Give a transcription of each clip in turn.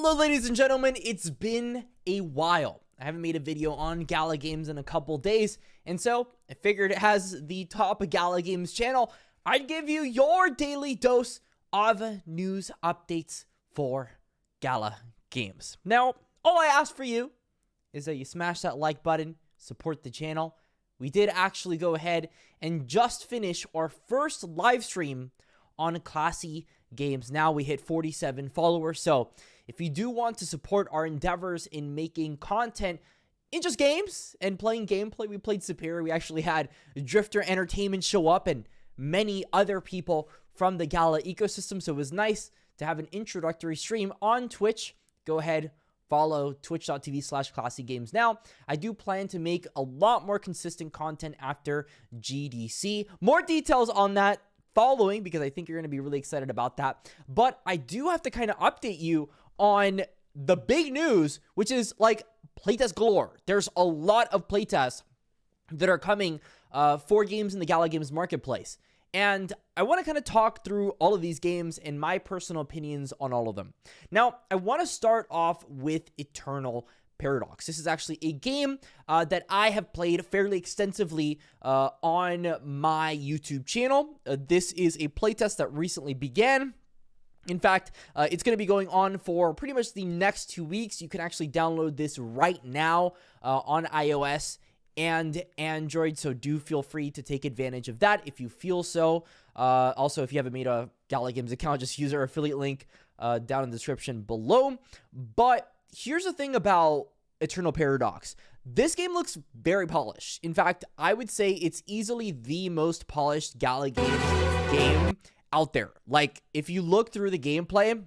Hello, ladies and gentlemen. It's been a while. I haven't made a video on Gala games in a couple days, and so I figured as the top Gala games channel, I'd give you your daily dose of news updates for Gala games. Now, all I ask for you is that you smash that like button, support the channel. We did actually go ahead and just finish our first live stream on Classy Games. Now we hit 47 followers, so if you do want to support our endeavors in making content in just games and playing gameplay, we played Superior. We actually had Drifter Entertainment show up and many other people from the Gala ecosystem, so it was nice to have an introductory stream on Twitch. Go ahead, follow twitch.tv/classygames. Now, I do plan to make a lot more consistent content after GDC. More details on that following, because I think you're going to be really excited about that. But I do have to kind of update you on the big news, which is like playtest galore. There's a lot of playtests that are coming for games in the Gala Games marketplace. And I want to kind of talk through all of these games and my personal opinions on all of them. Now, I want to start off with Eternal Paradox. This is actually a game that I have played fairly extensively on my YouTube channel. This is a playtest that recently began. In fact, it's going to be going on for pretty much the next 2 weeks. You can actually download this right now on iOS and Android, so do feel free to take advantage of that if you feel so. Also, if you haven't made a Gala Games account, just use our affiliate link down in the description below. But here's the thing about Eternal Paradox. This game looks very polished. In fact, I would say it's easily the most polished Gala Games game out there. Like, if you look through the gameplay,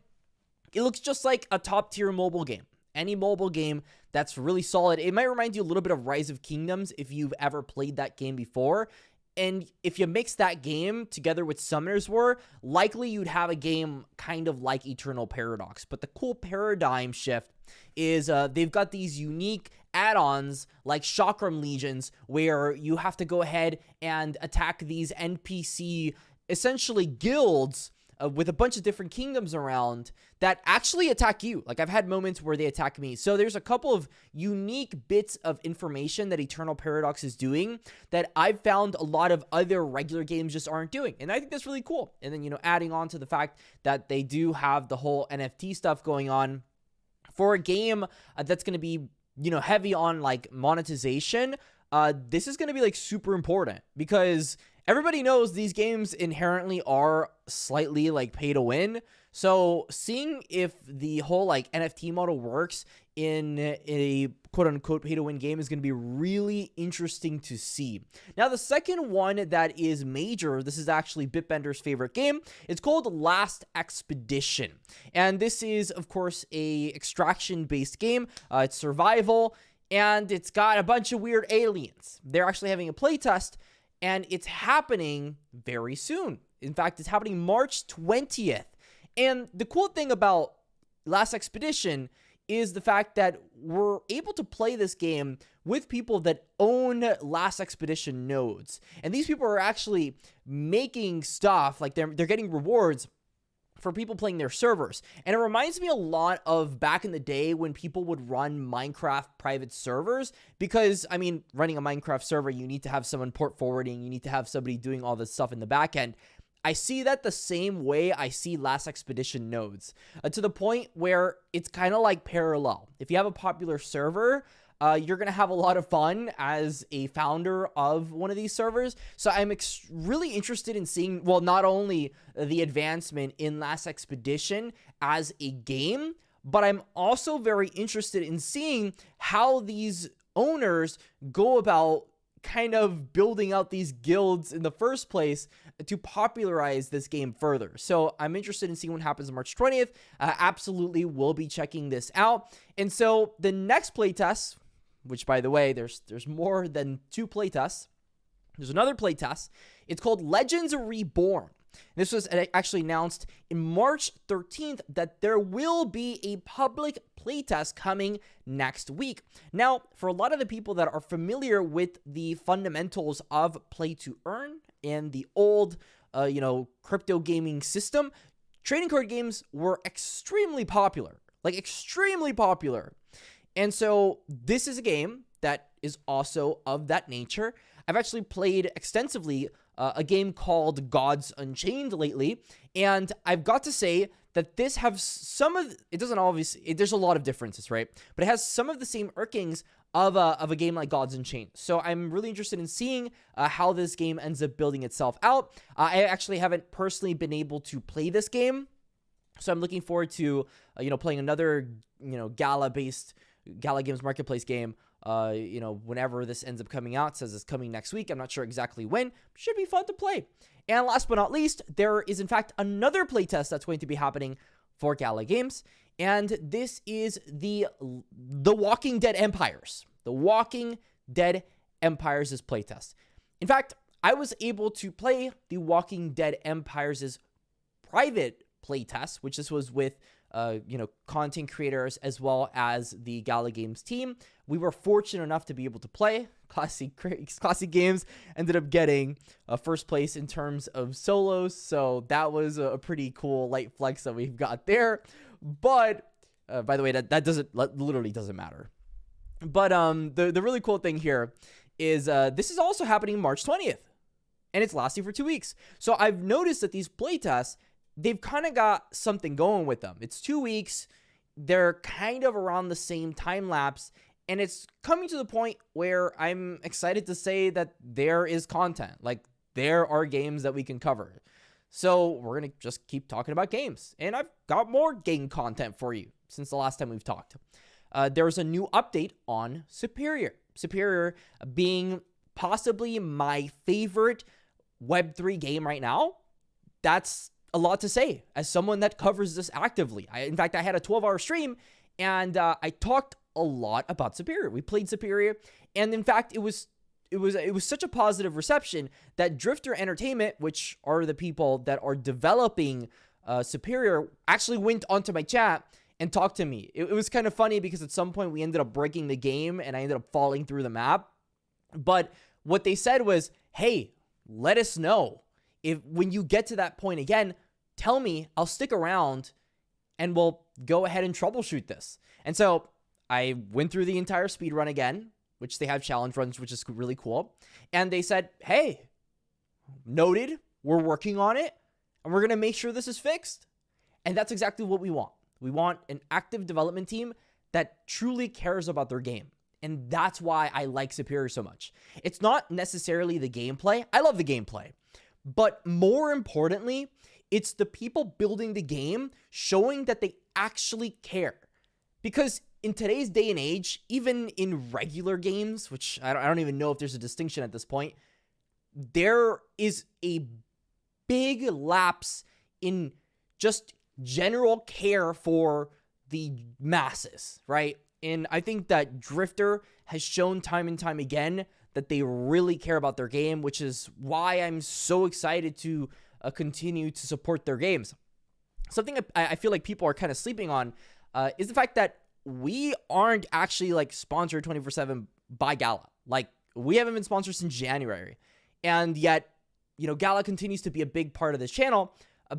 it looks just like a top tier mobile game. Any mobile game that's really solid. It might remind you a little bit of Rise of Kingdoms if you've ever played that game before. And if you mix that game together with Summoner's War, likely you'd have a game kind of like Eternal Paradox. But the cool paradigm shift is they've got these unique add-ons like Chakram Legions, where you have to go ahead and attack these NPC, essentially guilds, with a bunch of different kingdoms around that actually attack you. Like, I've had moments where they attack me. So there's a couple of unique bits of information that Eternal Paradox is doing that I've found a lot of other regular games just aren't doing. And I think that's really cool. And then, adding on to the fact that they do have the whole NFT stuff going on for a game that's going to be, heavy on like monetization. This is going to be like super important because everybody knows these games inherently are slightly like pay to win. So seeing if the whole like NFT model works in a quote unquote pay to win game is going to be really interesting to see. Now, the second one that is major, this is actually Bitbender's favorite game. It's called Last Expedition. And this is, of course, a extraction based game. It's survival, and it's got a bunch of weird aliens. They're actually having a playtest, and it's happening very soon. In fact, it's happening March 20th. And the cool thing about Last Expedition is the fact that we're able to play this game with people that own Last Expedition nodes. And these people are actually making stuff, like they're getting rewards for people playing their servers. And it reminds me a lot of back in the day when people would run Minecraft private servers, because, I mean, running a Minecraft server, you need to have someone port forwarding, you need to have somebody doing all this stuff in the back end. I see that the same way I see Last Expedition nodes, to the point where it's kind of like parallel. If you have a popular server, you're going to have a lot of fun as a founder of one of these servers. So I'm really interested in seeing, well, not only the advancement in Last Expedition as a game, but I'm also very interested in seeing how these owners go about kind of building out these guilds in the first place to popularize this game further. So I'm interested in seeing what happens on March 20th. Absolutely will be checking this out. And so the next playtest, which, by the way, there's more than 2 playtests. There's another playtest. It's called Legends Reborn. This was actually announced in March 13th that there will be a public playtest coming next week. Now, for a lot of the people that are familiar with the fundamentals of play to earn and the old, crypto gaming system, trading card games were extremely popular. like extremely popular. And so this is a game that is also of that nature. I've actually played extensively a game called Gods Unchained lately, and I've got to say that this has some of, it doesn't obviously, there's a lot of differences, right? But it has some of the same irkings of a game like Gods Unchained. So I'm really interested in seeing how this game ends up building itself out. I actually haven't personally been able to play this game, so I'm looking forward to, playing another, Gala Games Marketplace game, whenever this ends up coming out. It says it's coming next week. I'm not sure exactly when. Should be fun to play. And last but not least, there is in fact another playtest that's going to be happening for Gala Games, and this is the Walking Dead Empires. The Walking Dead Empires' playtest. In fact, I was able to play the Walking Dead Empires' private playtest, which this was with content creators as well as the Gala Games team. We were fortunate enough to be able to play. Classic Games ended up getting first place in terms of solos, so that was a pretty cool light flex that we've got there. But by the way, that literally doesn't matter. But the really cool thing here is this is also happening March 20th, and it's lasting for 2 weeks. So I've noticed that these playtests, they've kind of got something going with them. It's 2 weeks. They're kind of around the same time lapse, and it's coming to the point where I'm excited to say that there is content. Like, there are games that we can cover. So we're going to just keep talking about games. And I've got more game content for you since the last time we've talked. There's a new update on Superior. Superior being possibly my favorite Web3 game right now. That's a lot to say as someone that covers this actively. In fact, I had a 12-hour stream, and I talked a lot about Superior. We played Superior, and in fact, it was such a positive reception that Drifter Entertainment, which are the people that are developing Superior, actually went onto my chat and talked to me. It was kind of funny because at some point we ended up breaking the game, and I ended up falling through the map. But what they said was, "Hey, let us know if when you get to that point again, tell me, I'll stick around and we'll go ahead and troubleshoot this." And so I went through the entire speed run again, which they have challenge runs, which is really cool. And they said, "Hey, noted, we're working on it, and we're going to make sure this is fixed." And that's exactly what we want. We want an active development team that truly cares about their game. And that's why I like Superior so much. It's not necessarily the gameplay. I love the gameplay. But more importantly, it's the people building the game showing that they actually care. Because in today's day and age, even in regular games, which I don't even know if there's a distinction at this point, there is a big lapse in just general care for the masses, right? And I think that Drifter has shown time and time again that they really care about their game, which is why I'm so excited to continue to support their games. Something I feel like people are kind of sleeping on is the fact that we aren't actually like sponsored 24/7 by Gala. Like, we haven't been sponsored since January. And yet, Gala continues to be a big part of this channel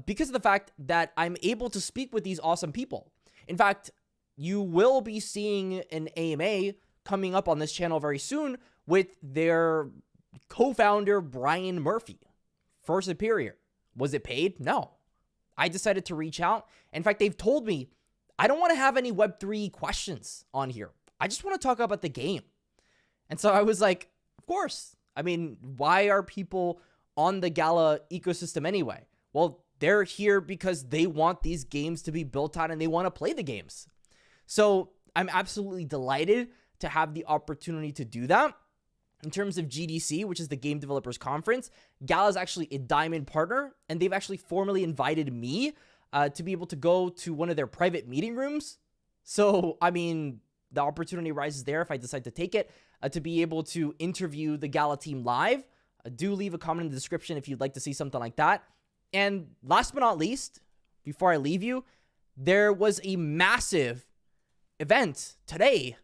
because of the fact that I'm able to speak with these awesome people. In fact, you will be seeing an AMA coming up on this channel very soon with their co-founder, Brian Murphy, for Superior. Was it paid? No. I decided to reach out. In fact, they've told me, I don't want to have any Web3 questions on here. I just want to talk about the game. And so I was like, of course. I mean, why are people on the Gala ecosystem anyway? Well, they're here because they want these games to be built on and they want to play the games. So I'm absolutely delighted to have the opportunity to do that. In terms of GDC, which is the Game Developers Conference, Gala is actually a diamond partner, and they've actually formally invited me to be able to go to one of their private meeting rooms. So, I mean, the opportunity rises there if I decide to take it, to be able to interview the Gala team live. Do leave a comment in the description if you'd like to see something like that. And last but not least, before I leave you, there was a massive event today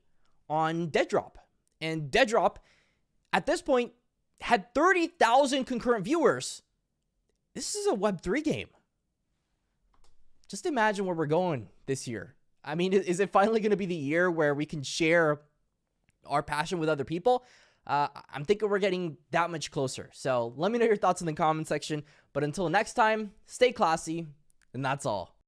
on Dead Drop. And Dead Drop, at this point, had 30,000 concurrent viewers. This is a Web3 game. Just imagine where we're going this year. I mean, is it finally going to be the year where we can share our passion with other people? I'm thinking we're getting that much closer. So let me know your thoughts in the comment section. But until next time, stay classy, and that's all.